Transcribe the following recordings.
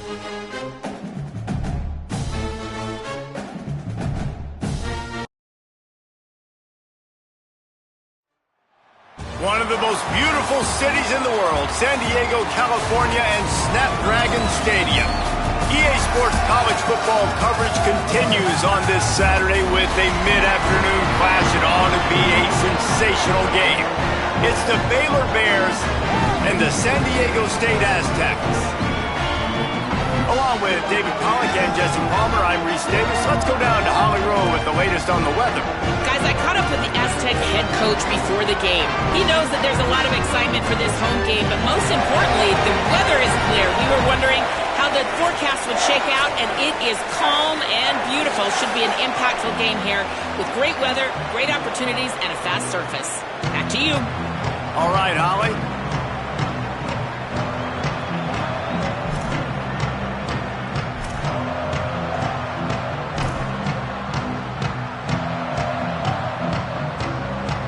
One of the most beautiful cities in the world, San Diego, California, and Snapdragon Stadium. EA Sports college football coverage continues on this Saturday with a mid-afternoon clash. It ought to be a sensational game. It's the Baylor Bears and the San Diego State Aztecs. Along with David Pollock and Jesse Palmer, I'm Reese Davis. Let's go down to Holly Rowe with the latest on the weather. Guys, I caught up with the Aztec head coach before the game. He knows that there's a lot of excitement for this home game, but most importantly, the weather is clear. We were wondering how the forecast would shake out, and it is calm and beautiful. Should be an impactful game here with great weather, great opportunities, and a fast surface. Back to you. All right, Holly.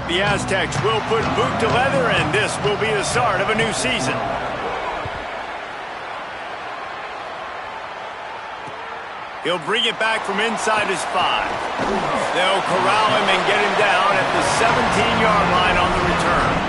The Aztecs will put boot to leather, and this will be the start of a new season. He'll bring it back from inside his 5. They'll corral him and get him down at the 17-yard line on the return.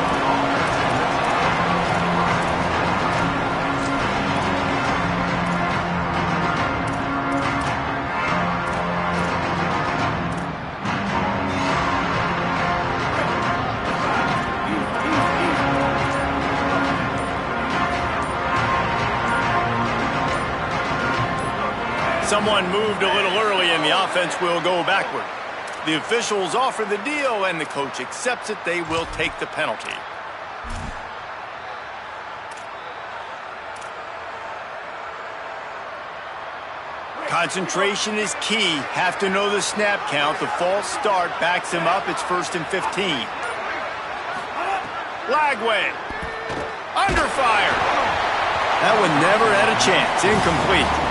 Someone moved a little early and the offense will go backward. The officials offer the deal and the coach accepts it. They will take the penalty. Concentration is key. Have to know the snap count. The false start backs him up. It's 1st and 15. Lagway. Under fire. That one never had a chance. Incomplete.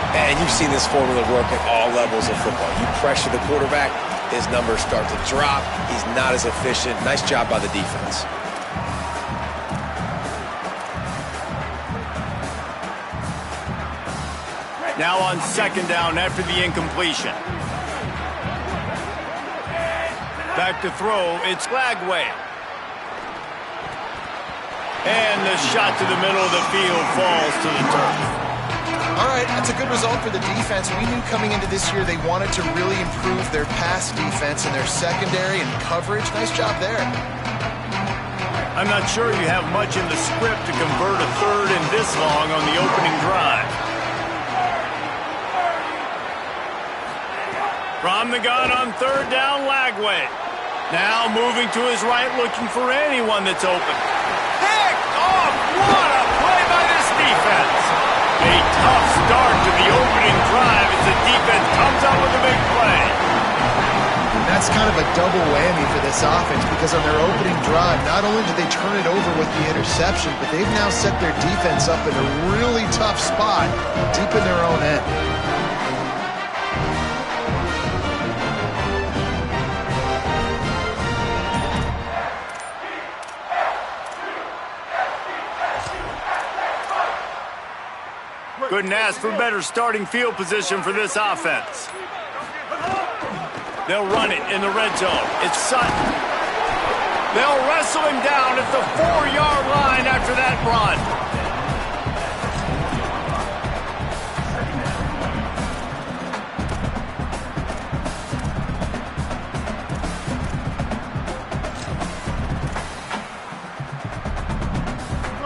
And you've seen this formula work at all levels of football. You pressure the quarterback, his numbers start to drop. He's not as efficient. Nice job by the defense. Now on 2nd down after the incompletion. Back to throw, it's Lagway. And the shot to the middle of the field falls to the turf. All right, that's a good result for the defense. We knew coming into this year they wanted to really improve their pass defense and their secondary and coverage. Nice job there. I'm not sure you have much in the script to convert a 3rd and this long on the opening drive. From the gun on 3rd down, Lagway. Now moving to his right, looking for anyone that's open. Picked off! What a play by this defense! A tough start to the opening drive as the defense comes out with a big play. That's kind of a double whammy for this offense because on their opening drive, not only did they turn it over with the interception, but they've now set their defense up in a really tough spot deep in their own end. Couldn't ask for better starting field position for this offense. They'll run it in the red zone. It's Sutton. They'll wrestle him down at the 4-yard line after that run.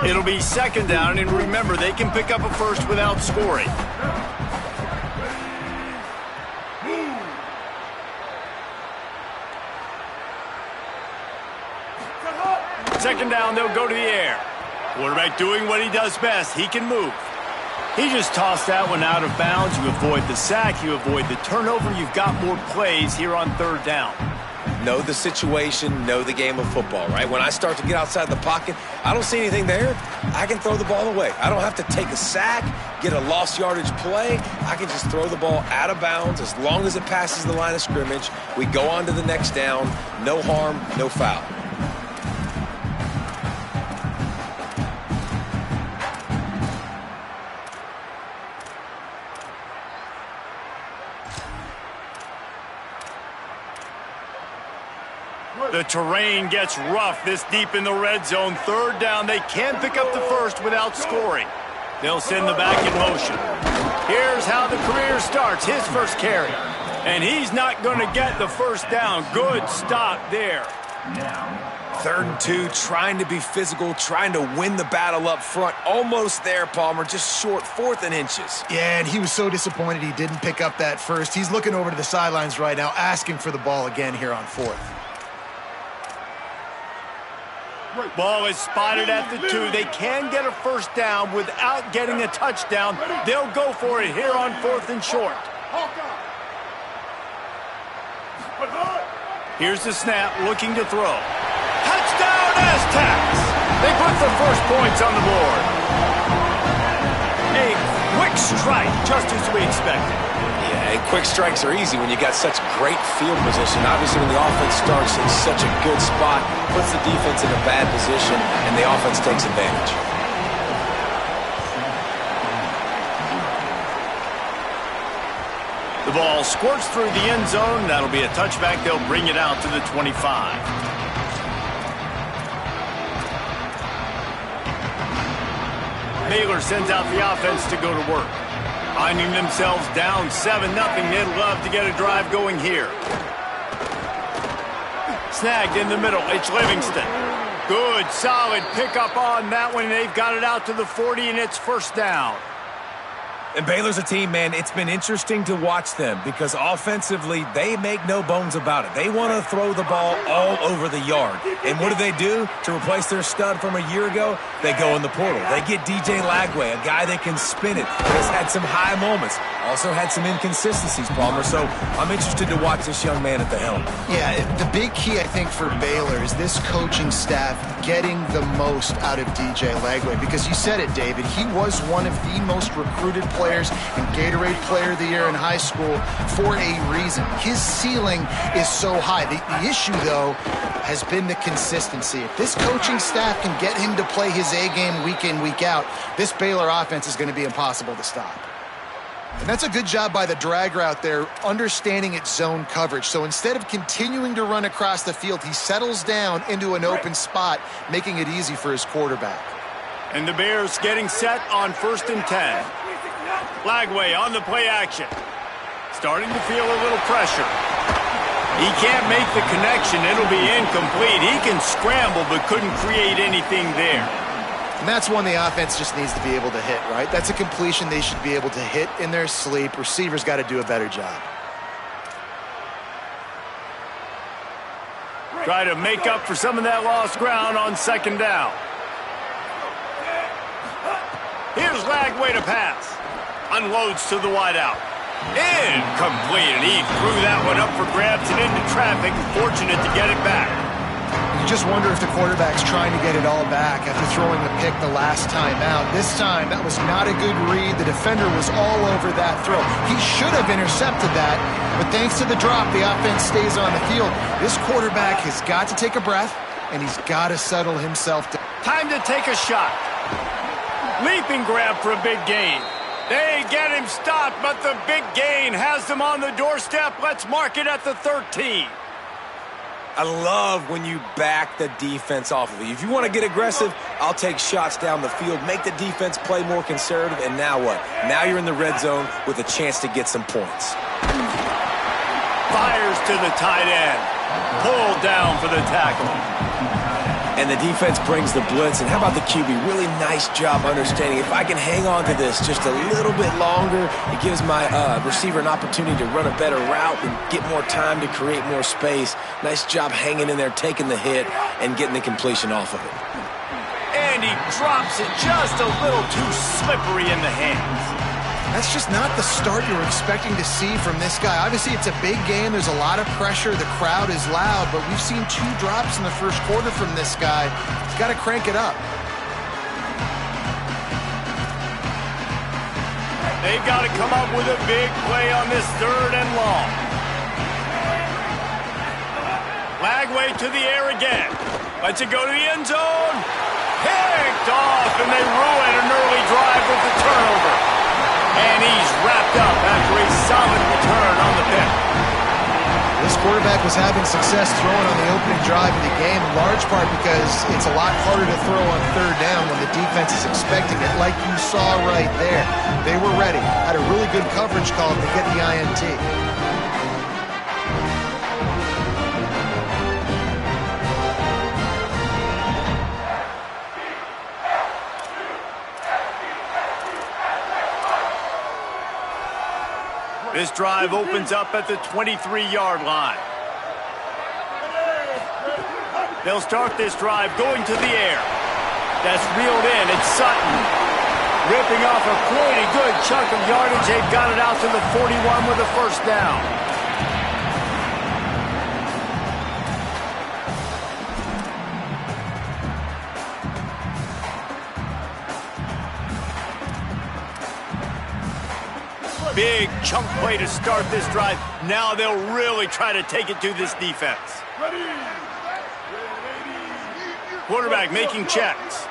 It'll be 2nd down, and remember, they can pick up a 1st without scoring. Second down, they'll go to the air. Quarterback doing what he does best. He can move. He just tossed that one out of bounds. You avoid the sack. You avoid the turnover. You've got more plays here on 3rd down. Know the situation, know the game of football, right? When I start to get outside the pocket, I don't see anything there. I can throw the ball away. I don't have to take a sack, get a lost yardage play. I can just throw the ball out of bounds as long as it passes the line of scrimmage. We go on to the next down. No harm, no foul. The terrain gets rough this deep in the red zone. Third down, they can pick up the first without scoring. They'll send the back in motion. Here's how the career starts, his first carry. And he's not going to get the first down. Good stop there. 3rd and 2, trying to be physical, trying to win the battle up front. Almost there, Palmer, just short, 4th and inches. Yeah, and he was so disappointed he didn't pick up that first. He's looking over to the sidelines right now, asking for the ball again here on 4th. Ball is spotted at the 2. They can get a first down without getting a touchdown. They'll go for it here on 4th and short. Here's the snap, looking to throw. Touchdown, Aztecs! They put the first points on the board. A quick strike, just as we expected. Yeah, and quick strikes are easy when you got such great field position. Obviously, when the offense starts in such a good spot, puts the defense in a bad position, and the offense takes advantage. The ball squirts through the end zone. That'll be a touchback. They'll bring it out to the 25. Baylor sends out the offense to go to work. Finding themselves down 7-0. They'd love to get a drive going here. Snagged in the middle. It's Livingston. Good, solid pickup on that one. They've got it out to the 40, and it's first down. And Baylor's a team, man, it's been interesting to watch them because offensively, they make no bones about it. They want to throw the ball all over the yard. And what do? To replace their stud from a year ago, they go in the portal. They get DJ Lagway, a guy that can spin it, that has had some high moments, also had some inconsistencies, Palmer. So I'm interested to watch this young man at the helm. Yeah, the big key, I think, for Baylor is this coaching staff getting the most out of DJ Lagway because you said it, David. He was one of the most recruited players and Gatorade Player of the Year in high school for a reason. His ceiling is so high. The issue, though, has been the consistency. If this coaching staff can get him to play his A game week in, week out, this Baylor offense is going to be impossible to stop. And that's a good job by the drag route there, understanding its zone coverage. So instead of continuing to run across the field, he settles down into an open spot, making it easy for his quarterback. And the Bears getting set on 1st and 10. Lagway on the play action. Starting to feel a little pressure. He can't make the connection. It'll be incomplete. He can scramble but couldn't create anything there. And that's one the offense just needs to be able to hit, right? That's a completion they should be able to hit in their sleep. Receivers got to do a better job. Try to make up for some of that lost ground on 2nd down. Here's Lagway to pass. Unloads to the wideout. Incomplete, and he threw that one up for grabs and into traffic. Fortunate to get it back. You just wonder if the quarterback's trying to get it all back after throwing the pick the last time out. This time, that was not a good read. The defender was all over that throw. He should have intercepted that, but thanks to the drop, the offense stays on the field. This quarterback has got to take a breath, and he's got to settle himself down. Time to take a shot. Leaping grab for a big gain. They get him stopped, but the big gain has them on the doorstep. Let's mark it at the 13. I love when you back the defense off of you. If you want to get aggressive, I'll take shots down the field, make the defense play more conservative, and now what? Now you're in the red zone with a chance to get some points. Fires to the tight end. Pulled down for the tackle. And the defense brings the blitz. And how about the QB? Really nice job understanding. If I can hang on to this just a little bit longer, it gives my receiver an opportunity to run a better route and get more time to create more space. Nice job hanging in there, taking the hit, and getting the completion off of it. And he drops it just a little too slippery in the hands. That's just not the start you were expecting to see from this guy. Obviously, it's a big game. There's a lot of pressure. The crowd is loud, but we've seen 2 drops in the first quarter from this guy. He's got to crank it up. They've got to come up with a big play on this 3rd and long. Lagway to the air again. Lets it go to the end zone. Picked off, and they ruin an early drive with the turnover. And he's wrapped up after a solid return on the pick. This quarterback was having success throwing on the opening drive of the game, in large part because it's a lot harder to throw on third down when the defense is expecting it, like you saw right there. They were ready, had a really good coverage call to get the INT. This drive opens up at the 23-yard line. They'll start this drive going to the air. That's reeled in. It's Sutton. Ripping off a pretty good chunk of yardage. They've got it out to the 41 with a first down. Big chunk play to start this drive. Now they'll really try to take it to this defense. Quarterback making checks.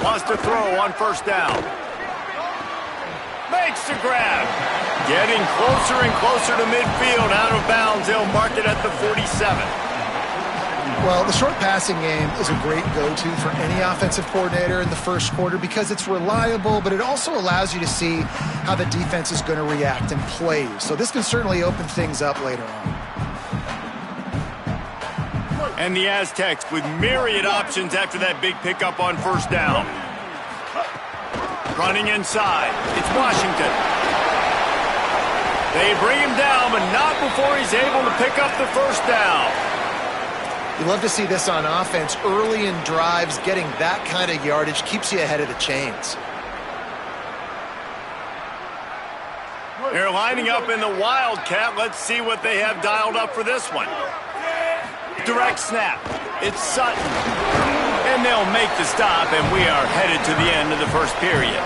Wants to throw on first down. Makes the grab. Getting closer and closer to midfield. Out of bounds. They'll mark it at the 47. Well, the short passing game is a great go-to for any offensive coordinator in the first quarter because it's reliable, but it also allows you to see how the defense is going to react and play. So this can certainly open things up later on. And the Aztecs with myriad options after that big pickup on first down. Running inside. It's Washington. They bring him down, but not before he's able to pick up the first down. You love to see this on offense. Early in drives, getting that kind of yardage keeps you ahead of the chains. They're lining up in the Wildcat. Let's see what they have dialed up for this one. Direct snap. It's Sutton. And they'll make the stop, and we are headed to the end of the first period.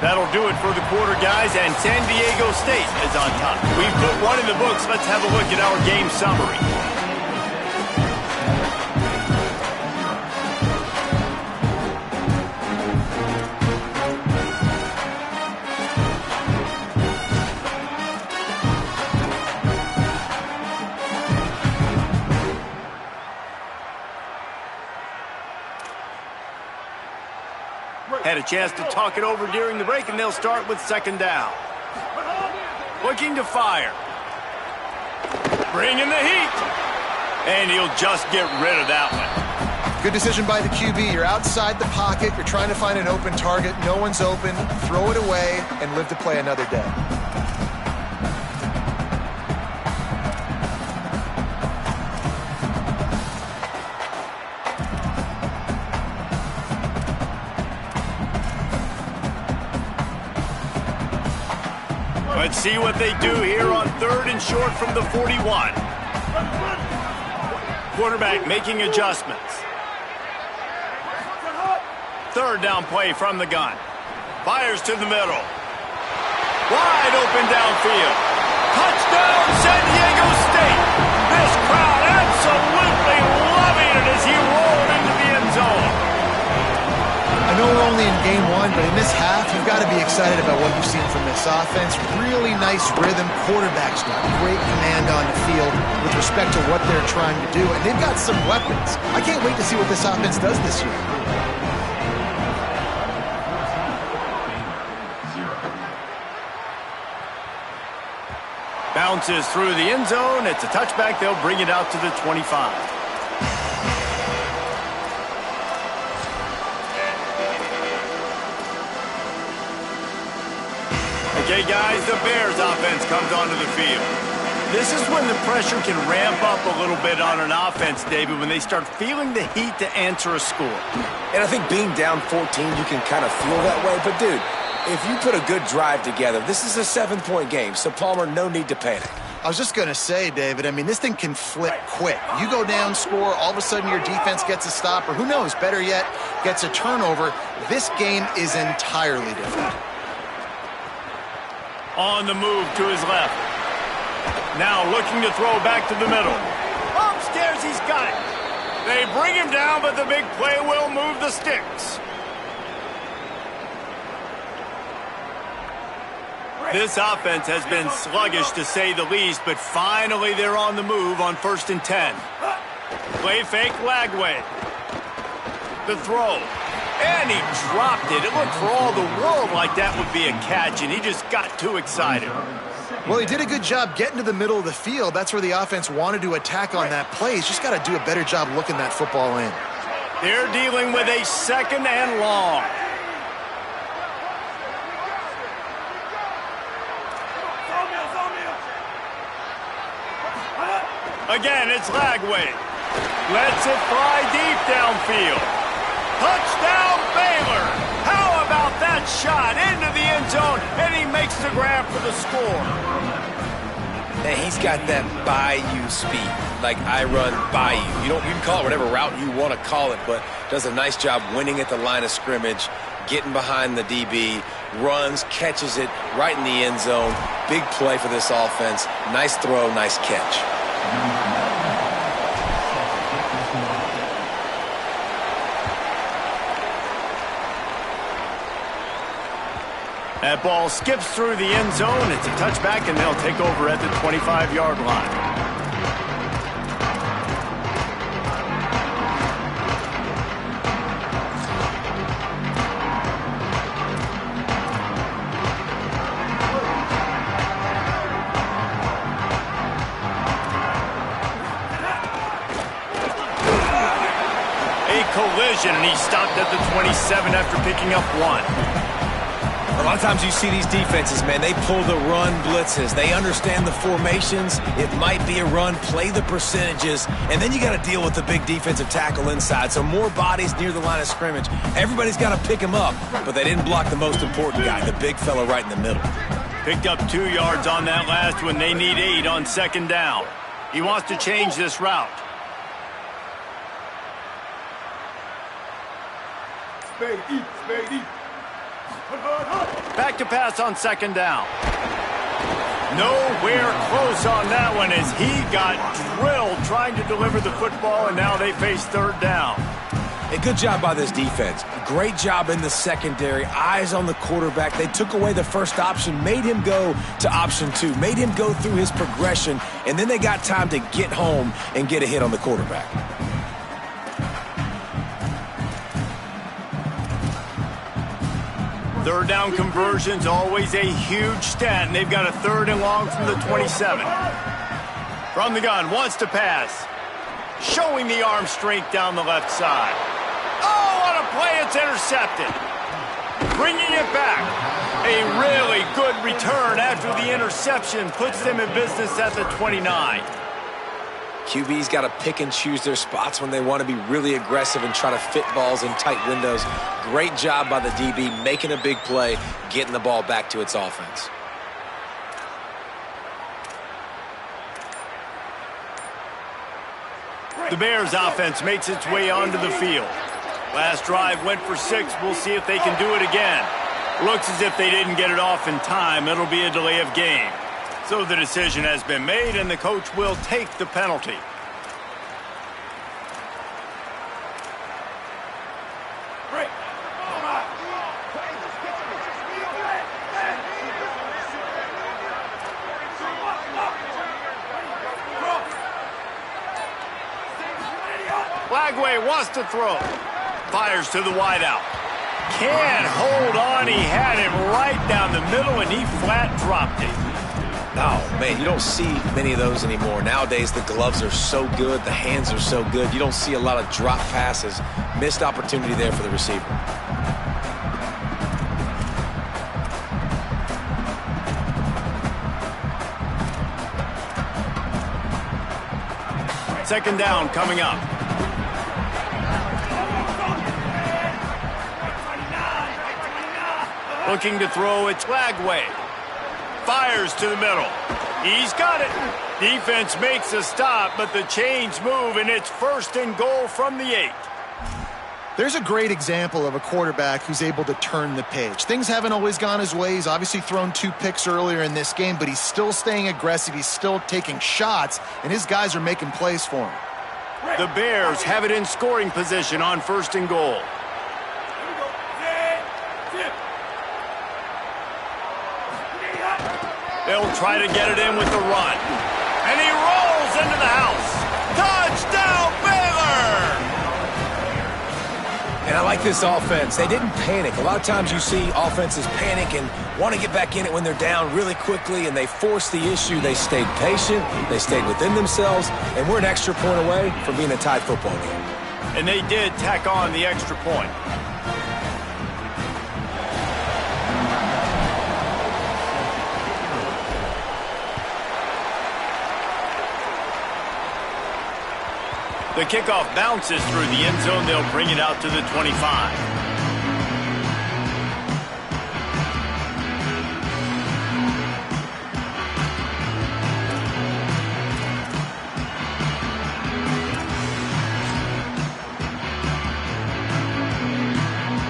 That'll do it for the quarter, guys, and San Diego State is on top. We've put one in the books. Let's have a look at our game summary. Had a chance to talk it over during the break, and they'll start with second down. Looking to fire. Bringing the heat. And he'll just get rid of that one. Good decision by the QB. You're outside the pocket. You're trying to find an open target. No one's open. Throw it away and live to play another day. Let's see what they do here on third and short from the 41. Quarterback making adjustments. Third down play from the gun. Fires to the middle. Wide open downfield. Touchdown, San Diego State. This crowd absolutely loving it as he rolled into the end zone. I know we're only in game one, but in this half, you've got to be excited about what you've seen from this offense. Really nice rhythm. Quarterback's got great command on the field with respect to what they're trying to do, and they've got some weapons. I can't wait to see what this offense does this year. Bounces through the end zone. It's a touchback. They'll bring it out to the 25. Okay, guys, the Bears offense comes onto the field. This is when the pressure can ramp up a little bit on an offense, David, when they start feeling the heat to answer a score. And I think being down 14, you can kind of feel that way. But, dude, if you put a good drive together, this is a 7-point game. So, Palmer, no need to panic. I was just going to say, David, I mean, this thing can flip quick. You go down, score, all of a sudden your defense gets a stop, or who knows, better yet, gets a turnover. This game is entirely different. On the move to his left. Now looking to throw back to the middle. Upstairs, he's got it. They bring him down, but the big play will move the sticks. This offense has been sluggish to say the least, but finally they're on the move on 1st and 10. Play fake Lagway. The throw. And he dropped it. It looked for all the world like that would be a catch, and he just got too excited. Well, he did a good job getting to the middle of the field. That's where the offense wanted to attack on that play. He's just got to do a better job looking that football in. They're dealing with a 2nd and long. Again, it's Lagway. Lets it fly deep downfield. Touchdown, Baylor! How about that shot into the end zone, and he makes the grab for the score. And he's got that bayou speed, like I run bayou. You can call it whatever route you want to call it, but does a nice job winning at the line of scrimmage, getting behind the DB, runs, catches it right in the end zone. Big play for this offense. Nice throw, nice catch. That ball skips through the end zone. It's a touchback, and they'll take over at the 25-yard line. A collision, and he stopped at the 27 after picking up 1. A lot of times you see these defenses, man, they pull the run blitzes. They understand the formations. It might be a run, play the percentages, and then you got to deal with the big defensive tackle inside. So more bodies near the line of scrimmage. Everybody's got to pick him up, but they didn't block the most important guy, the big fella right in the middle. Picked up 2 yards on that last one. They need 8 on 2nd down. He wants to change this route. Back to pass on 2nd down. Nowhere close on that one as he got drilled trying to deliver the football, and now they face 3rd down. A good job by this defense. Great job in the secondary. Eyes on the quarterback. They took away the first option, made him go to option 2, made him go through his progression, and then they got time to get home and get a hit on the quarterback. Third down conversion's always a huge stat, and they've got a 3rd and long from the 27. From the gun, wants to pass. Showing the arm strength down the left side. Oh, what a play, it's intercepted. Bringing it back. A really good return after the interception puts them in business at the 29. QB's got to pick and choose their spots when they want to be really aggressive and try to fit balls in tight windows. Great job by the DB making a big play, getting the ball back to its offense. The Bears offense makes its way onto the field. Last drive went for 6. We'll see if they can do it again. Looks as if they didn't get it off in time. It'll be a delay of game. So the decision has been made, and the coach will take the penalty. Lagway wants to throw. Fires to the wideout. Can't hold on. He had him right down the middle, and he flat dropped it. Oh, man, you don't see many of those anymore. Nowadays, the gloves are so good, the hands are so good. You don't see a lot of drop passes. Missed opportunity there for the receiver. Second down coming up. Looking to throw, it's Lagway. Fires to the middle. He's got it. Defense makes a stop, but the chains move, and it's 1st and goal from the 8. There's a great example of a quarterback who's able to turn the page. Things haven't always gone his way. He's obviously thrown 2 picks earlier in this game, but he's still staying aggressive. He's still taking shots, and his guys are making plays for him. The Bears have it in scoring position on 1st and goal. They'll try to get it in with the run. And he rolls into the house. Touchdown, Baylor! And I like this offense. They didn't panic. A lot of times you see offenses panic and want to get back in it when they're down really quickly, and they force the issue. They stayed patient. They stayed within themselves, and we're an extra point away from being a tied football game. And they did tack on the extra point. The kickoff bounces through the end zone. They'll bring it out to the 25.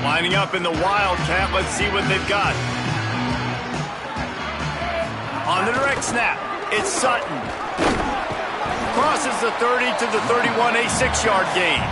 Lining up in the Wildcat. Let's see what they've got. On the direct snap, it's Sutton. Crosses the 30 to the 31, a 6-yard gain.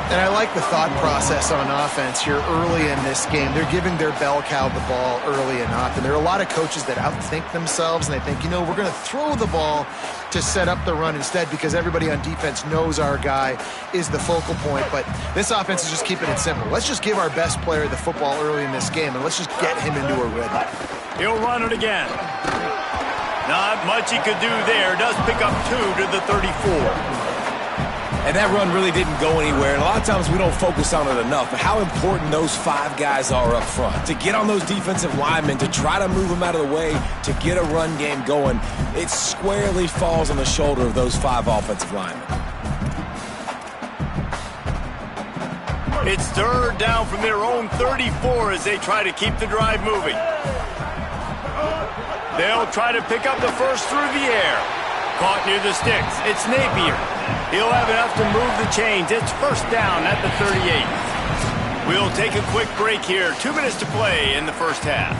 And I like the thought process on offense here early in this game. They're giving their bell cow the ball early enough. And there are a lot of coaches that outthink themselves, and they think, you know, we're going to throw the ball to set up the run instead because everybody on defense knows our guy is the focal point. But this offense is just keeping it simple. Let's just give our best player the football early in this game, and let's just get him into a rhythm. He'll run it again. Not much he could do there. Does pick up 2 to the 34. And that run really didn't go anywhere. And a lot of times we don't focus on it enough. But how important those 5 guys are up front. To get on those defensive linemen, to try to move them out of the way, to get a run game going, it squarely falls on the shoulder of those 5 offensive linemen. It's third down from their own 34 as they try to keep the drive moving. They'll try to pick up the first through the air. Caught near the sticks. It's Napier. He'll have enough to move the chains. It's first down at the 38. We'll take a quick break here. 2 minutes to play in the first half.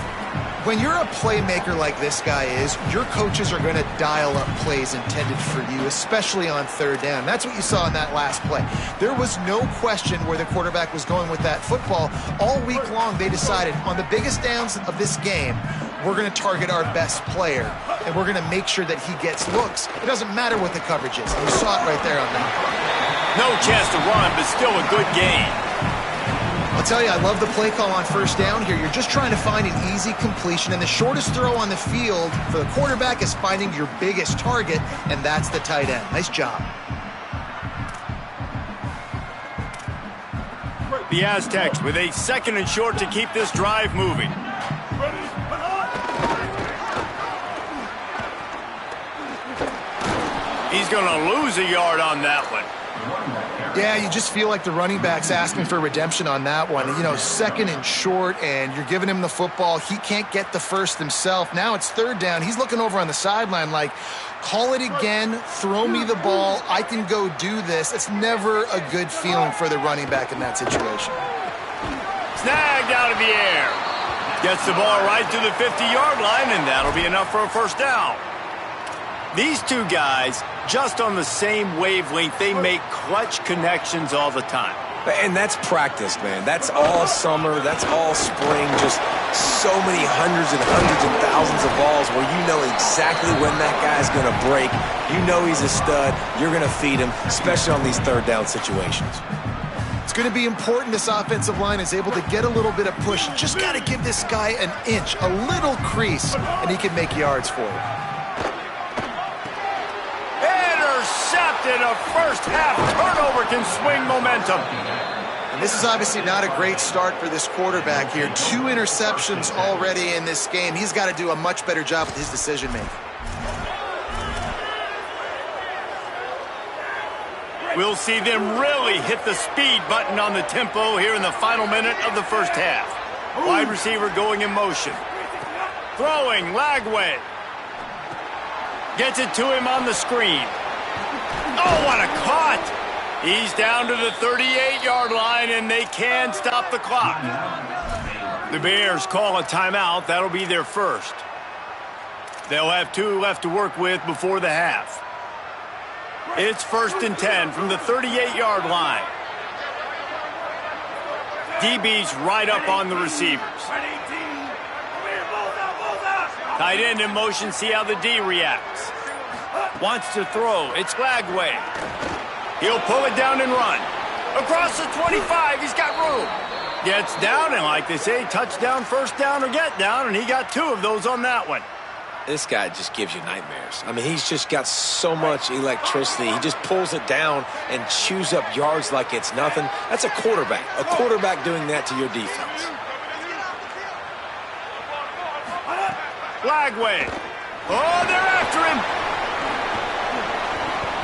When you're a playmaker like this guy is, your coaches are going to dial up plays intended for you, especially on third down. That's what you saw in that last play. There was no question where the quarterback was going with that football. All week long, they decided on the biggest downs of this game, we're going to target our best player, and we're going to make sure that he gets looks. It doesn't matter what the coverage is. You saw it right there on that. No chance to run, but still a good game. I'll tell you, I love the play call on first down here. You're just trying to find an easy completion, and the shortest throw on the field for the quarterback is finding your biggest target, and that's the tight end. Nice job. The Aztecs with a 2nd and short to keep this drive moving. He's going to lose a yard on that one. Yeah, you just feel like the running back's asking for redemption on that one. You know, 2nd and short, and you're giving him the football. He can't get the first himself. Now it's third down. He's looking over on the sideline like, call it again, throw me the ball, I can go do this. It's never a good feeling for the running back in that situation. Snagged out of the air. Gets the ball right to the 50-yard line, and that'll be enough for a first down. These 2 guys, just on the same wavelength, they make clutch connections all the time. And that's practice, man. That's all summer. That's all spring. Just so many hundreds and thousands of balls where you know exactly when that guy's going to break. You know he's a stud. You're going to feed him, especially on these third down situations. It's going to be important this offensive line is able to get a little bit of push. You just got to give this guy an inch, a little crease, and he can make yards for you. Intercepted. A first half turnover can swing momentum. And this is obviously not a great start for this quarterback here. 2 interceptions already in this game. He's got to do a much better job with his decision making. We'll see them really hit the speed button on the tempo here in the final minute of the first half. Wide receiver going in motion. Throwing, Lagway. Gets it to him on the screen. Oh, what a caught! He's down to the 38-yard line, and they can stop the clock. The Bears call a timeout. That'll be their first. They'll have 2 left to work with before the half. It's 1st and 10 from the 38-yard line. DB's right up on the receivers. Tight end in motion, see how the D reacts. Wants to throw, it's Lagway. He'll pull it down and run. Across the 25, he's got room. Gets down, and like they say, touchdown, first down, or get down, and he got 2 of those on that one. This guy just gives you nightmares. I mean, he's just got so much electricity. He just pulls it down and chews up yards like it's nothing. That's a quarterback. A quarterback doing that to your defense. Lagway. Oh, they're after him.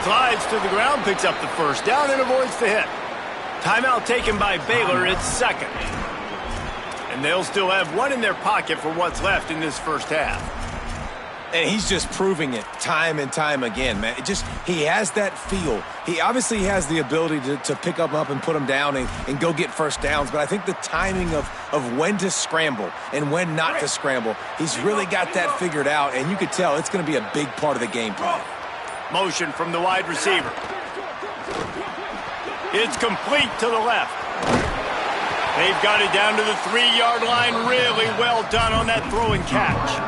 Slides to the ground, picks up the first down, and avoids the hit. Timeout taken by Baylor. It's second. And they'll still have 1 in their pocket for what's left in this first half. And he's just proving it time and time again, man. He has that feel. He obviously has the ability to pick them up and put them down and go get first downs. But I think the timing of when to scramble and when not to scramble, he's really got that figured out. And you could tell it's going to be a big part of the game plan. Motion from the wide receiver. It's complete to the left. They've got it down to the 3-yard line. Really well done on that throw and catch.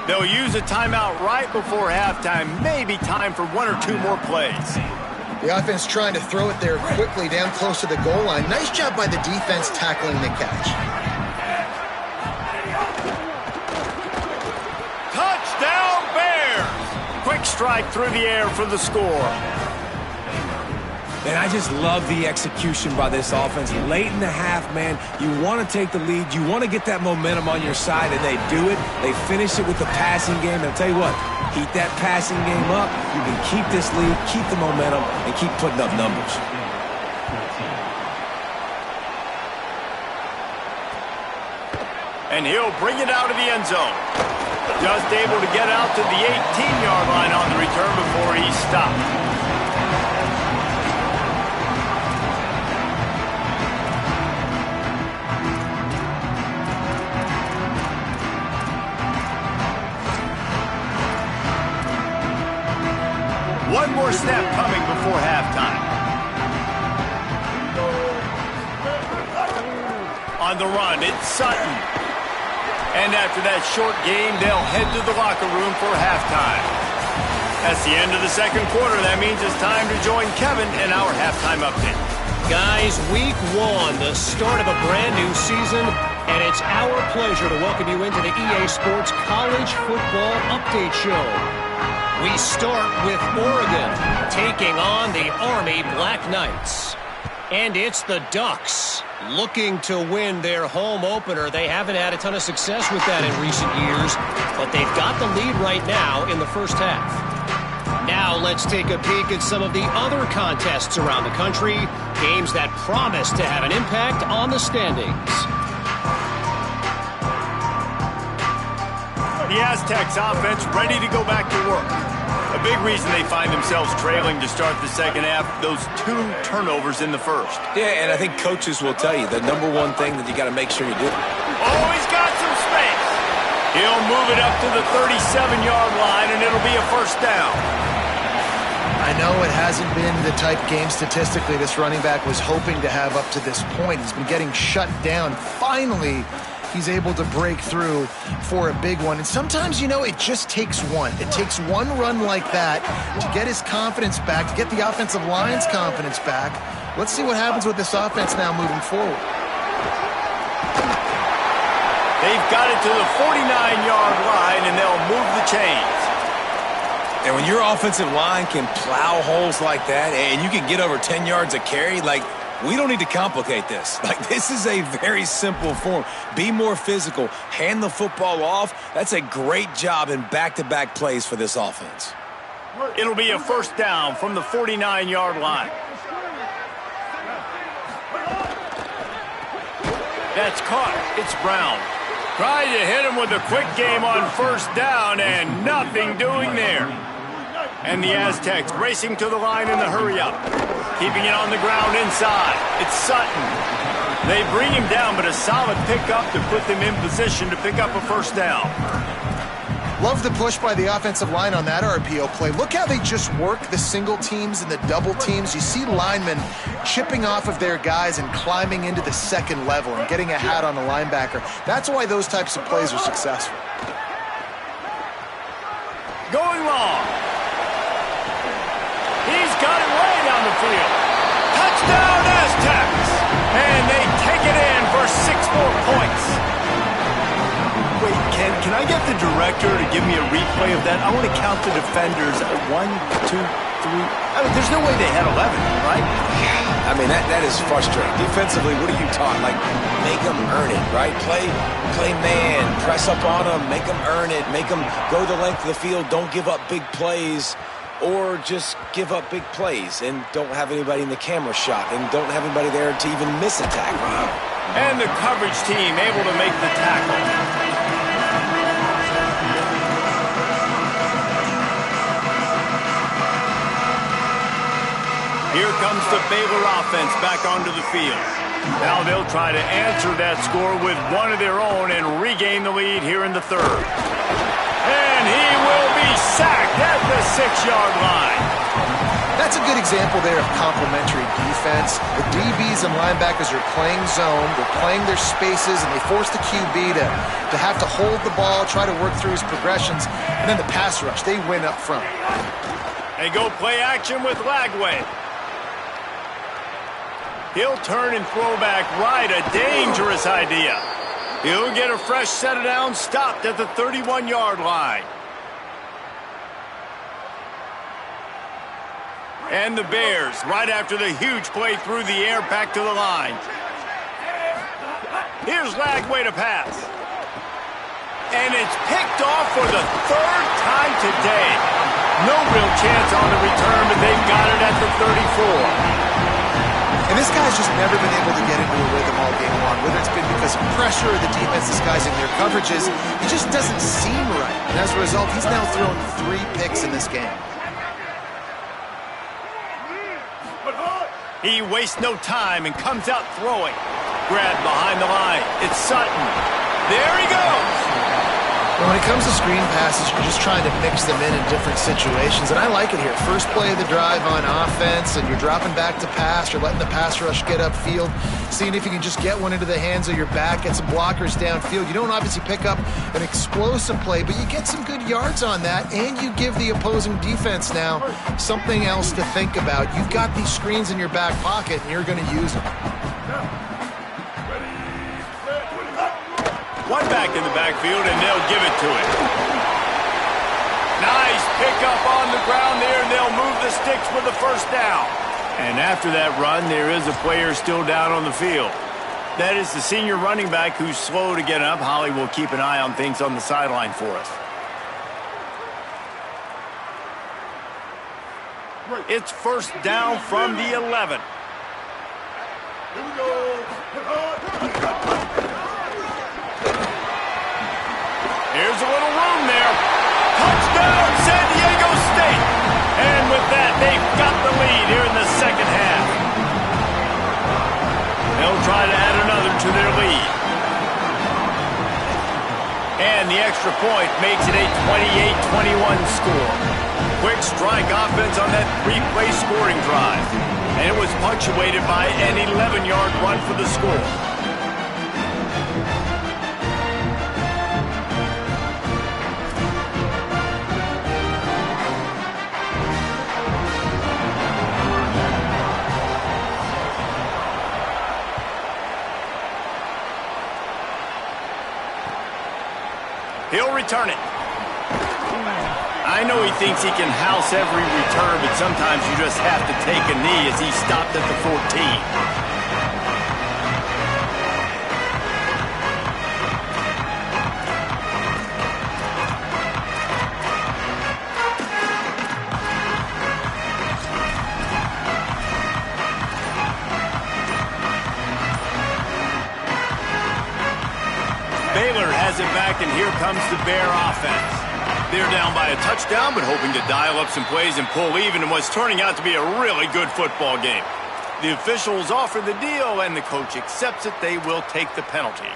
They'll use a timeout right before halftime. Maybe time for 1 or 2 more plays. The offense trying to throw it there quickly down close to the goal line. Nice job by the defense tackling the catch. Touchdown Bears! Quick strike through the air for the score. And I just love the execution by this offense. Late in the half, man, you want to take the lead. You want to get that momentum on your side, and they do it. They finish it with the passing game. And I'll tell you what, keep that passing game up. You can keep this lead, keep the momentum, and keep putting up numbers. And he'll bring it out of the end zone. Just able to get out to the 18-yard line on the return before he stopped. One more snap coming before halftime. On the run, it's Sutton. And after that short game, they'll head to the locker room for halftime. That's the end of the second quarter. That means it's time to join Kevin in our halftime update. Guys, week 1, the start of a brand new season, and it's our pleasure to welcome you into the EA Sports College Football Update Show. We start with Oregon taking on the Army Black Knights. And it's the Ducks looking to win their home opener. They haven't had a ton of success with that in recent years, but they've got the lead right now in the first half. Now let's take a peek at some of the other contests around the country, games that promise to have an impact on the standings. The Aztecs offense ready to go back to work. A big reason they find themselves trailing to start the second half, those 2 turnovers in the first. Yeah, and I think coaches will tell you the number one thing that you got to make sure you do. Oh, he's got some space. He'll move it up to the 37-yard line, and it'll be a first down. I know it hasn't been the type game statistically this running back was hoping to have up to this point. He's been getting shut down. Finally, he's able to break through for a big one. And sometimes, you know, it just takes one. It takes one run like that to get his confidence back, to get the offensive line's confidence back. Let's see what happens with this offense now moving forward. They've got it to the 49-yard line, and they'll move the chains. And when your offensive line can plow holes like that and you can get over 10 yards a carry, like, we don't need to complicate this. Like, this is a very simple form. Be more physical. Hand the football off. That's a great job in back-to-back plays for this offense. It'll be a first down from the 49-yard line. That's caught. It's Brown. Tried to hit him with a quick game on first down, and nothing doing there. And the Aztecs racing to the line in the hurry-up. Keeping it on the ground inside. It's Sutton. They bring him down, but a solid pickup to put them in position to pick up a first down. Love the push by the offensive line on that RPO play. Look how they just work the single teams and the double teams. You see linemen chipping off of their guys and climbing into the second level and getting a hat on the linebacker. That's why those types of plays are successful. Going long. He's got it way down the field. Touchdown, Aztecs! And they take it in for 6 more points. Wait, can I get the director to give me a replay of that? I want to count the defenders. 1, 2, 3. I mean, there's no way they had 11, right? I mean, that is frustrating. Defensively, what are you taught? Like, make them earn it, right? Play man, press up on them, make them earn it, make them go the length of the field, don't give up big plays, or just give up big plays and don't have anybody in the camera shot and don't have anybody there to even miss a tackle. And the coverage team able to make the tackle. Here comes the Baylor offense back onto the field. Now they'll try to answer that score with one of their own and regain the lead here in the third. And he will be sacked at the 6-yard line. That's a good example there of complementary defense. The DBs and linebackers are playing zone, they're playing their spaces, and they force the QB to have to hold the ball, try to work through his progressions, and then the pass rush, they win up front. They go play action with Lagway. He'll turn and throw back right, a dangerous idea. He'll get a fresh set of downs, stopped at the 31-yard line. And the Bears, right after the huge play through the air, back to the line. Here's Lagway to pass. And it's picked off for the 3rd time today. No real chance on the return, but they've got it at the 34. And this guy's just never been able to get into a rhythm all game long, whether it's been because of pressure or the defense disguising their coverages. He just doesn't seem right. And as a result, he's now thrown 3 picks in this game. He wastes no time and comes out throwing. Grabbed behind the line. It's Sutton. There he goes. When it comes to screen passes, you're just trying to mix them in different situations, and I like it here. First play of the drive on offense, and you're dropping back to pass. You're letting the pass rush get upfield, seeing if you can just get one into the hands of your back, get some blockers downfield. You don't obviously pick up an explosive play, but you get some good yards on that, and you give the opposing defense now something else to think about. You've got these screens in your back pocket, and you're going to use them. One back in the backfield, and they'll give it to him. Nice pickup on the ground there, and they'll move the sticks for the first down. And after that run, there is a player still down on the field. That is the senior running back who's slow to get up. Holly will keep an eye on things on the sideline for us. It's first down from the 11. Here we go. Here's a little room there. Touchdown, San Diego State. And with that, they've got the lead here in the second half. They'll try to add another to their lead. And the extra point makes it a 28-21 score. Quick strike offense on that 3-play scoring drive. And it was punctuated by an 11-yard run for the score. He'll return it. I know he thinks he can house every return, but sometimes you just have to take a knee as he stopped at the 14. Baylor has it back, and here comes the Bear offense. They're down by a touchdown, but hoping to dial up some plays and pull even in what's turning out to be a really good football game. The officials offer the deal, and the coach accepts it. They will take the penalty.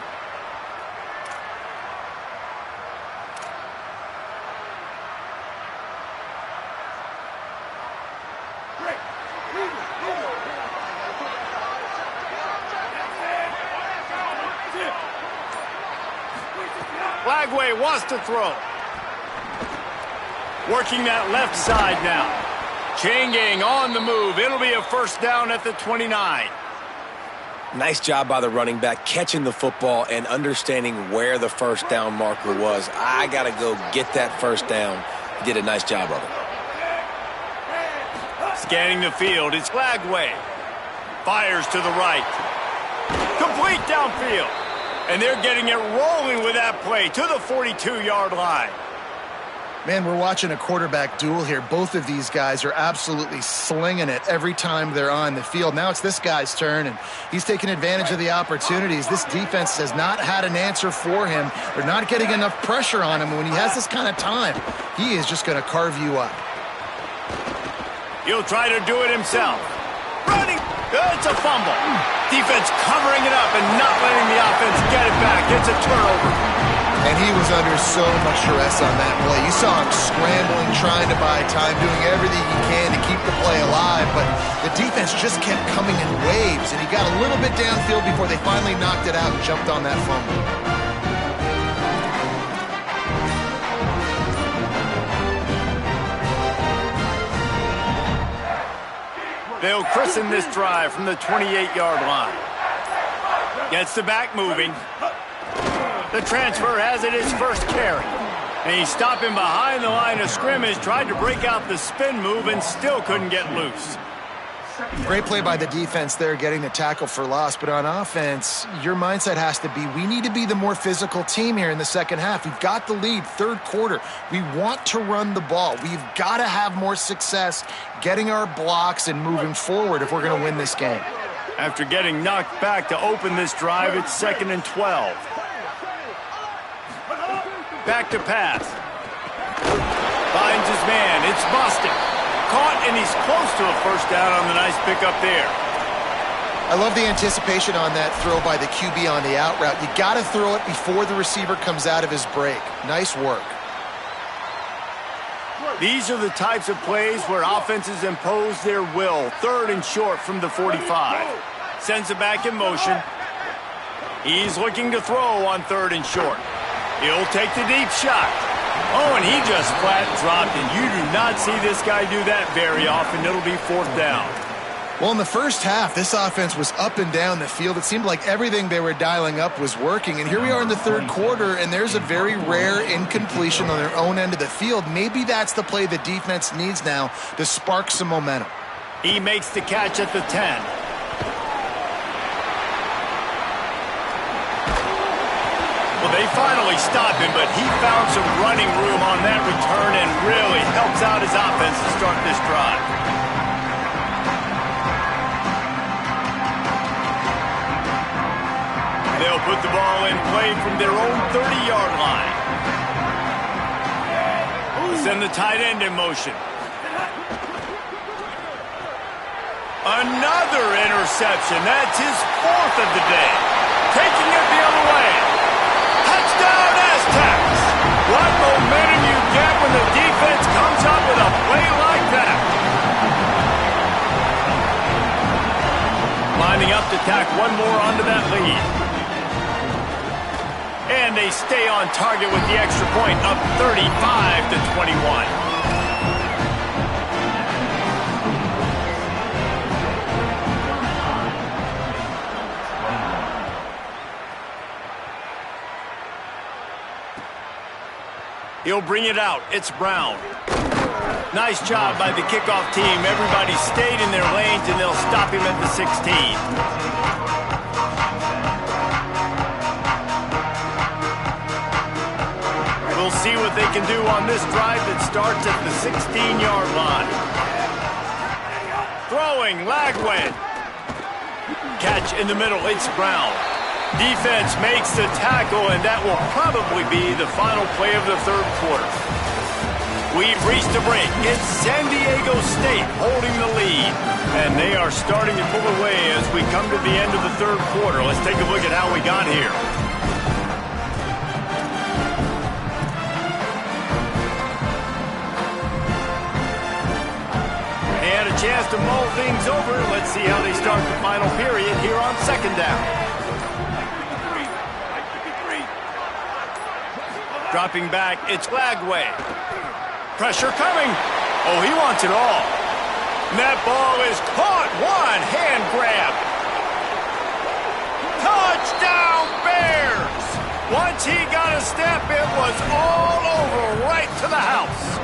Lagway wants to throw. Working that left side now. Chain gang on the move. It'll be a first down at the 29. Nice job by the running back, catching the football and understanding where the first down marker was. I got to go get that first down. He did a nice job of it. Scanning the field, it's Lagway. Fires to the right. Complete downfield. And they're getting it rolling with that play to the 42-yard line. Man, we're watching a quarterback duel here. Both of these guys are absolutely slinging it every time they're on the field. Now it's this guy's turn, and he's taking advantage of the opportunities. This defense has not had an answer for him. They're not getting enough pressure on him. When he has this kind of time, he is just going to carve you up. He'll try to do it himself. Running. It's a fumble. Defense covering it up and not letting the offense get it back. It's a turnover. And he was under so much stress on that play. You saw him scrambling, trying to buy time, doing everything he can to keep the play alive. But the defense just kept coming in waves, and he got a little bit downfield before they finally knocked it out and jumped on that fumble. They'll christen this drive from the 28-yard line. Gets the back moving. The transfer has it his first carry. And he's stopping behind the line of scrimmage, tried to break out the spin move and still couldn't get loose. Great play by the defense there, getting the tackle for loss. But on offense, your mindset has to be, we need to be the more physical team here in the second half. We've got the lead, third quarter. We want to run the ball. We've got to have more success getting our blocks and moving forward if we're going to win this game. After getting knocked back to open this drive, it's 2nd and 12. Back to pass. Finds his man. It's Boston. Caught, and he's close to a first down on the nice pickup there. I love the anticipation on that throw by the QB on the out route. You got to throw it before the receiver comes out of his break. Nice work. These are the types of plays where offenses impose their will. 3rd and short from the 45. Sends it back in motion. He's looking to throw on 3rd and short. He'll take the deep shot. Oh, and he just flat dropped, and you do not see this guy do that very often. It'll be 4th down. Well, in the first half, this offense was up and down the field. It seemed like everything they were dialing up was working. And here we are in the third quarter, and there's a very rare incompletion on their own end of the field. Maybe that's the play the defense needs now to spark some momentum. He makes the catch at the 10. Well, they finally stopped him, but he found some running room on that return and really helps out his offense to start this drive. They'll put the ball in play from their own 30-yard line. Send the tight end in motion. Another interception. That's his 4th of the day. Taking it the other way. Touchdown, Aztecs! What momentum you get when the defense comes up with a play like that. Lining up to tack one more onto that lead. And they stay on target with the extra point, up 35-21. He'll bring it out. It's Brown. Nice job by the kickoff team. Everybody stayed in their lanes, and they'll stop him at the 16. We'll see what they can do on this drive that starts at the 16-yard line. Throwing, Lagway. Catch in the middle. It's Brown. Defense makes the tackle, and that will probably be the final play of the third quarter. We've reached a break. It's San Diego State holding the lead, and they are starting to pull away as we come to the end of the third quarter. Let's take a look at how we got here. They had a chance to mull things over. Let's see how they start the final period here on 2nd down. Dropping back, it's Lagway. Pressure coming. Oh, he wants it all. And that ball is caught. One hand grab. Touchdown, Bears! Once he got a step, it was all over right to the house.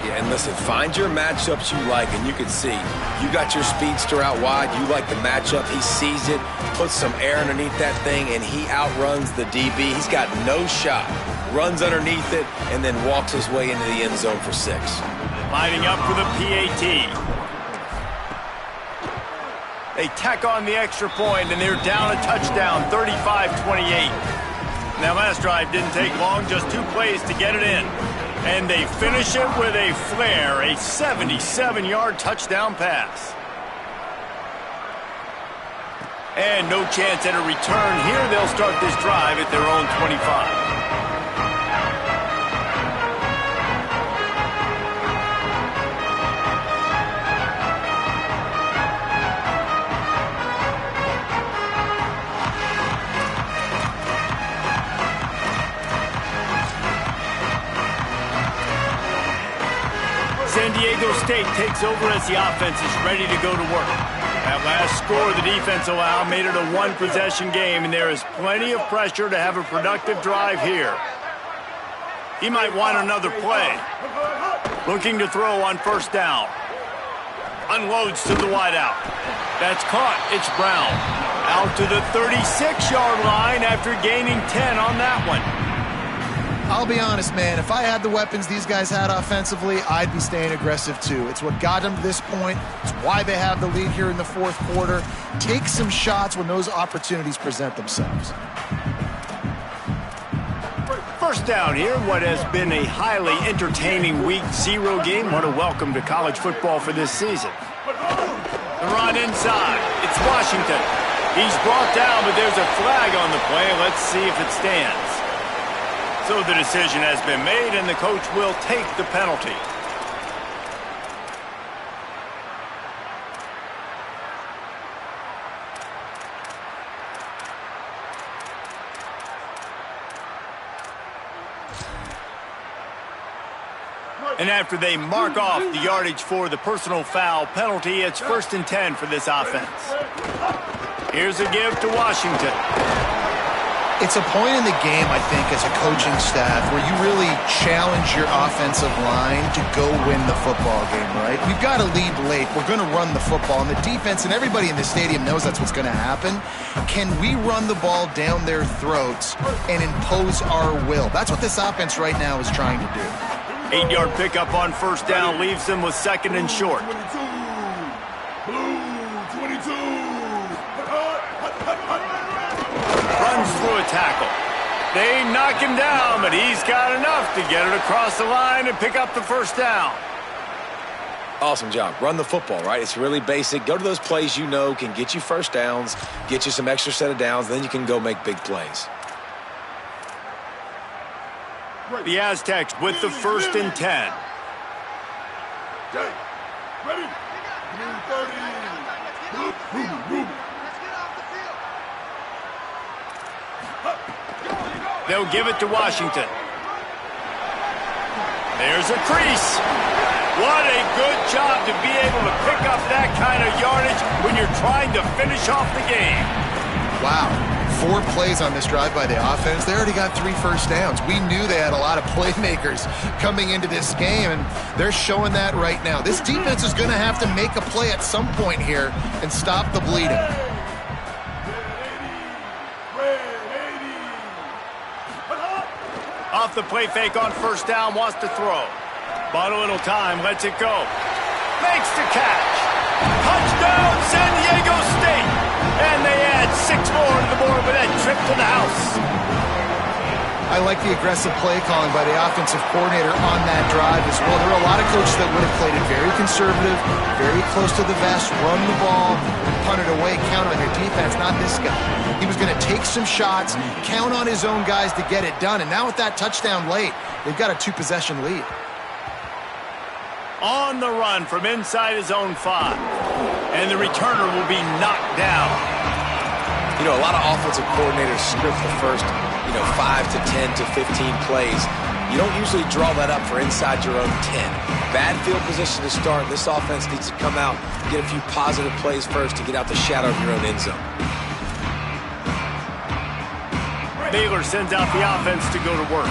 Yeah, and listen, find your matchups you like, and you can see. You got your speedster out wide. You like the matchup. He sees it, puts some air underneath that thing, and he outruns the DB. He's got no shot. Runs underneath it, and then walks his way into the end zone for 6. Lining up for the PAT. They tack on the extra point, and they're down a touchdown, 35-28. That last drive didn't take long, just 2 plays to get it in. And they finish it with a flare, a 77-yard touchdown pass. And no chance at a return here. They'll start this drive at their own 25. San Diego State takes over as the offense is ready to go to work. That last score the defense allowed made it a 1-possession game, and there is plenty of pressure to have a productive drive here. He might want another play. Looking to throw on first down. Unloads to the wideout. That's caught. It's Brown. Out to the 36-yard line after gaining 10 on that one. I'll be honest, man, if I had the weapons these guys had offensively, I'd be staying aggressive too. It's what got them to this point. It's why they have the lead here in the 4th quarter. Take some shots when those opportunities present themselves. First down here, what has been a highly entertaining Week 0 game. What a welcome to college football for this season. The run inside. It's Washington. He's brought down, but there's a flag on the play. Let's see if it stands. So the decision has been made, and the coach will take the penalty. And after they mark off the yardage for the personal foul penalty, it's 1st and 10 for this offense. Here's a give to Washington. It's a point in the game, I think, as a coaching staff where you really challenge your offensive line to go win the football game, right? We've got to lead late. We're going to run the football. And the defense and everybody in the stadium knows that's what's going to happen. Can we run the ball down their throats and impose our will? That's what this offense right now is trying to do. 8-yard pickup on first down leaves them with 2nd and short. Runs through a tackle. They knock him down, but he's got enough to get it across the line and pick up the first down. Awesome job. Run the football, right? It's really basic. Go to those plays you know can get you first downs, get you some extra set of downs, then you can go make big plays. The Aztecs with the 1st and 10. Ready? 30. They'll give it to Washington. There's a crease. What a good job to be able to pick up that kind of yardage when you're trying to finish off the game. Wow. 4 plays on this drive by the offense. They already got 3 first downs. We knew they had a lot of playmakers coming into this game, and they're showing that right now. This defense is going to have to make a play at some point here and stop the bleeding. Off the play fake on first down, wants to throw. Bought a little time, lets it go. Makes the catch. Touchdown, San Diego State. And they add 6 more to the board with that trip to the house. I like the aggressive play calling by the offensive coordinator on that drive as well. There are a lot of coaches that would have played it very conservative, very close to the vest, run the ball, and punt it away, count on their defense, not this guy. He was going to take some shots, count on his own guys to get it done, and now with that touchdown late, they've got a 2-possession lead. On the run from inside his own 5. And the returner will be knocked down. You know, a lot of offensive coordinators script the first, 5 to 10 to 15 plays. You don't usually draw that up for inside your own 10. Bad field position to start. This offense needs to come out, get a few positive plays first to get out the shadow of your own end zone. Baylor sends out the offense to go to work.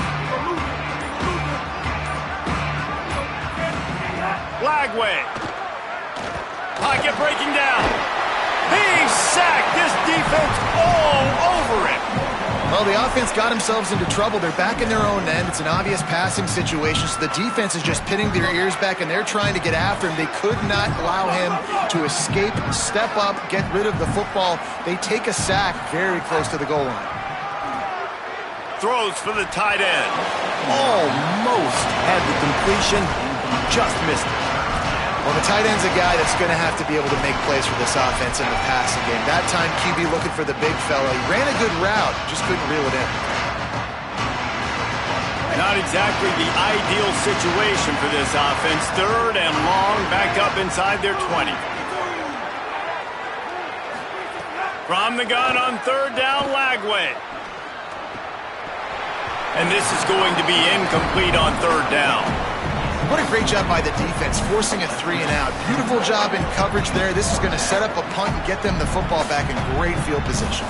Lagway. Pocket breaking down. He's sacked. This defense all over it. Well, the offense got themselves into trouble. They're back in their own end. It's an obvious passing situation, so the defense is just pinning their ears back, and they're trying to get after him. They could not allow him to escape, step up, get rid of the football. They take a sack very close to the goal line. Throws for the tight end. Almost had the completion. Just missed it. Well, the tight end's a guy that's going to have to be able to make plays for this offense in the passing game. That time, QB looking for the big fella. He ran a good route, just couldn't reel it in. Not exactly the ideal situation for this offense. Third and long, back up inside their 20. From the gun on third down, Lagway. And this is going to be incomplete on third down. What a great job by the defense, forcing a 3-and-out. Beautiful job in coverage there. This is going to set up a punt and get them the football back in great field position.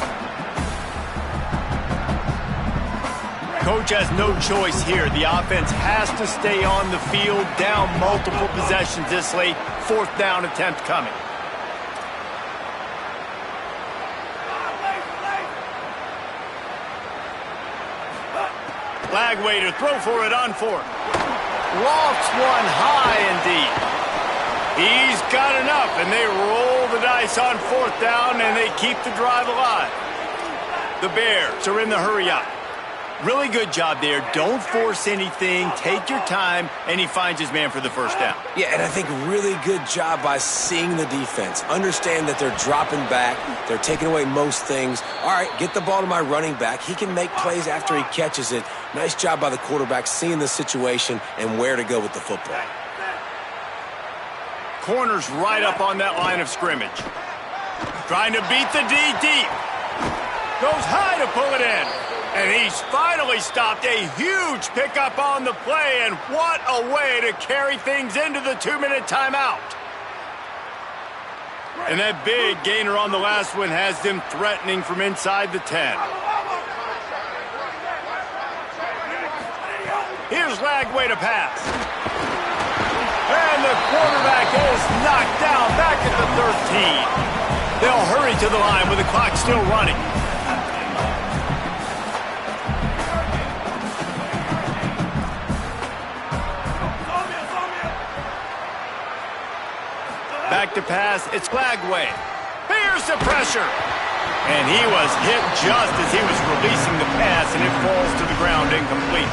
Coach has no choice here. The offense has to stay on the field, down multiple possessions this late. Fourth down attempt coming. Lagway to throw for it on fourth. Lofts one high and deep. He's got enough, and they roll the dice on fourth down, and they keep the drive alive. The Bears are in the hurry-up. Really good job there. Don't force anything. Take your time, and he finds his man for the first down. Yeah, and I think really good job by seeing the defense. Understand that they're dropping back. They're taking away most things. All right, get the ball to my running back. He can make plays after he catches it. Nice job by the quarterback seeing the situation and where to go with the football. Corner's right up on that line of scrimmage. Trying to beat the D deep. Goes high to pull it in. And he's finally stopped. A huge pickup on the play, and what a way to carry things into the 2-minute timeout. And that big gainer on the last one has them threatening from inside the 10. Here's Lagway to pass. And the quarterback is knocked down back at the 13. They'll hurry to the line with the clock still running. Back to pass, it's Lagway. Here's the pressure. And he was hit just as he was releasing the pass, and it falls to the ground incomplete.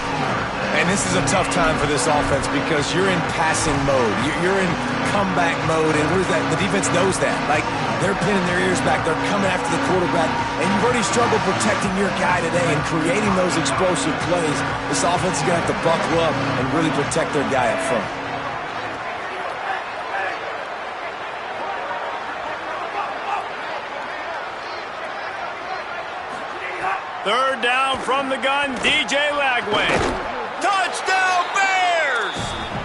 And this is a tough time for this offense because you're in passing mode. You're in comeback mode, and what is that? The defense knows that. Like, they're pinning their ears back. They're coming after the quarterback, and you've already struggled protecting your guy today and creating those explosive plays. This offense is going to have to buckle up and really protect their guy up front. Third down from the gun, DJ Lagway. Touchdown Bears!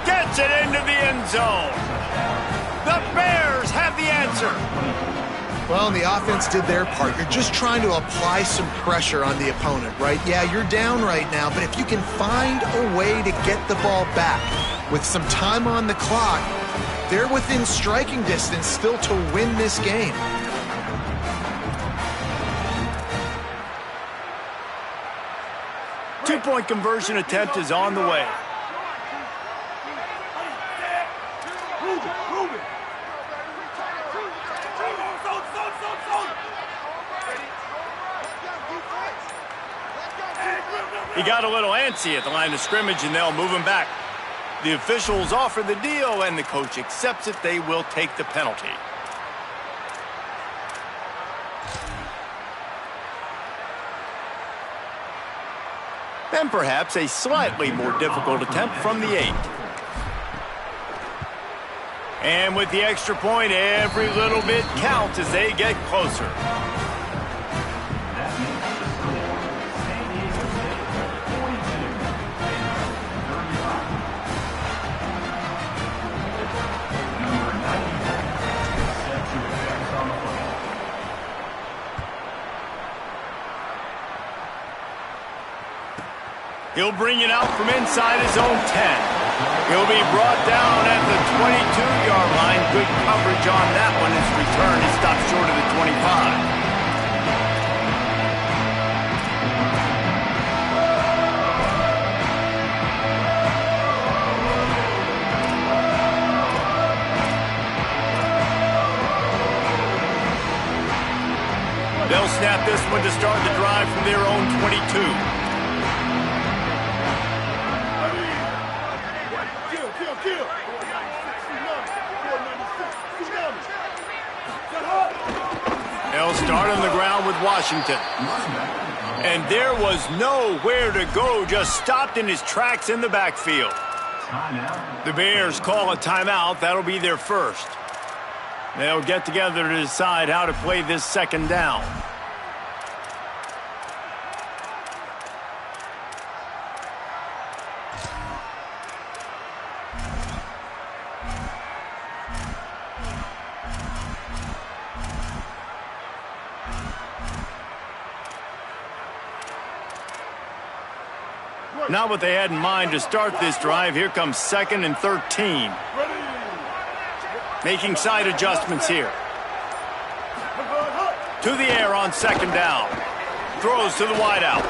Gets it into the end zone. The Bears have the answer. Well, and the offense did their part. You're just trying to apply some pressure on the opponent, right? Yeah, you're down right now, but if you can find a way to get the ball back with some time on the clock, they're within striking distance still to win this game. Two-point conversion attempt is on the way. He got a little antsy at the line of scrimmage, and they'll move him back. The officials offer the deal, and the coach accepts it. They will take the penalty. And perhaps a slightly more difficult attempt from the 8. And with the extra point, every little bit counts as they get closer. He'll bring it out from inside his own 10. He'll be brought down at the 22-yard line. Good coverage on that one. His return is stopped short of the 25. They'll snap this one to start the drive from their own 22. They'll start on the ground with Washington. And there was nowhere to go, just stopped in his tracks in the backfield. The Bears call a timeout. That'll be their first. They'll get together to decide how to play this second down. Not what they had in mind to start this drive. Here comes 2nd and 13. Making side adjustments here. To the air on 2nd down. Throws to the wideout.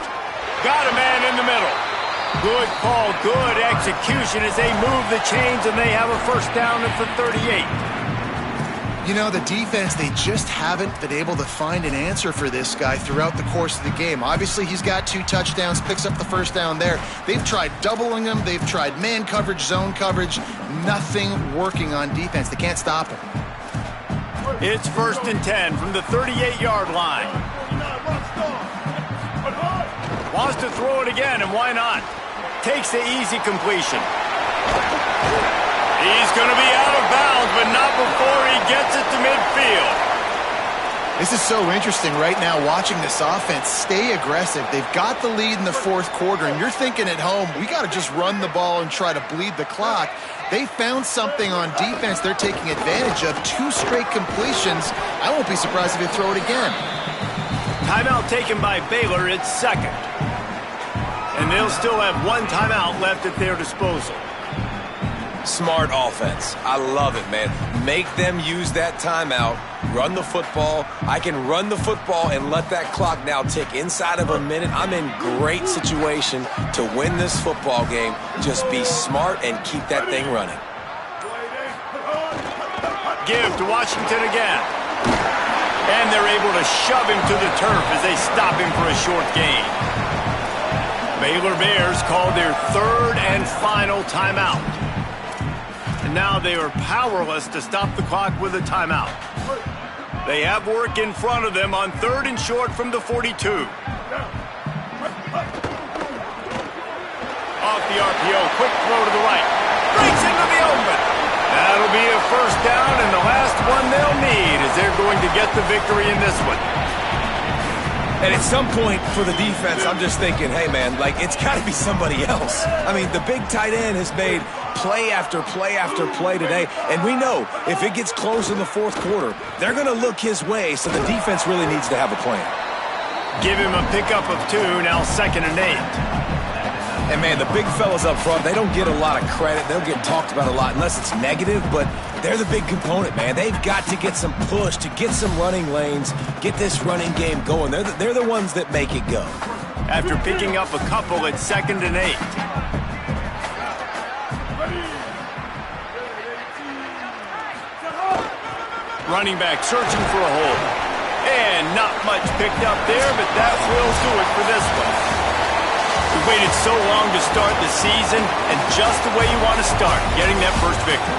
Got a man in the middle. Good call, good execution as they move the chains, and they have a first down at the 38. You know, the defense, they just haven't been able to find an answer for this guy throughout the course of the game. Obviously, he's got 2 touchdowns, picks up the first down there. They've tried doubling him. They've tried man coverage, zone coverage. Nothing working on defense. They can't stop him. It's 1st and 10 from the 38-yard line. Wants to throw it again, and why not? Takes the easy completion. He's going to be out of bounds, but not before he gets it to midfield. This is so interesting right now watching this offense stay aggressive. They've got the lead in the 4th quarter, and you're thinking at home, we got to just run the ball and try to bleed the clock. They found something on defense they're taking advantage of. 2 straight completions. I won't be surprised if they throw it again. Timeout taken by Baylor. It's 2nd. And they'll still have 1 timeout left at their disposal. Smart offense. I love it, man. Make them use that timeout, run the football. I can run the football and let that clock now tick inside of a minute. I'm in great situation to win this football game. Just be smart and keep that thing running. Give to Washington again. And they're able to shove him to the turf as they stop him for a short gain. Baylor Bears call their 3rd and final timeout. And now they are powerless to stop the clock with a timeout. They have work in front of them on 3rd and short from the 42. Off the RPO, quick throw to the right. Breaks into the open. That'll be a first down, and the last one they'll need as they're going to get the victory in this one. And at some point for the defense, I'm just thinking, hey, man, like, it's got to be somebody else. I mean, the big tight end has made play after play after play today. And we know if it gets close in the 4th quarter, they're going to look his way, so the defense really needs to have a plan. Give him a pickup of 2, now 2nd and 8. And, man, the big fellas up front, they don't get a lot of credit. They'll get talked about a lot unless it's negative, but they're the big component, man. They've got to get some push, to get some running lanes, get this running game going. They're the ones that make it go. After picking up a couple at 2nd and 8. Running back searching for a hole. And not much picked up there, but that will do it for this one. We waited so long to start the season, and just the way you want to start, getting that first victory.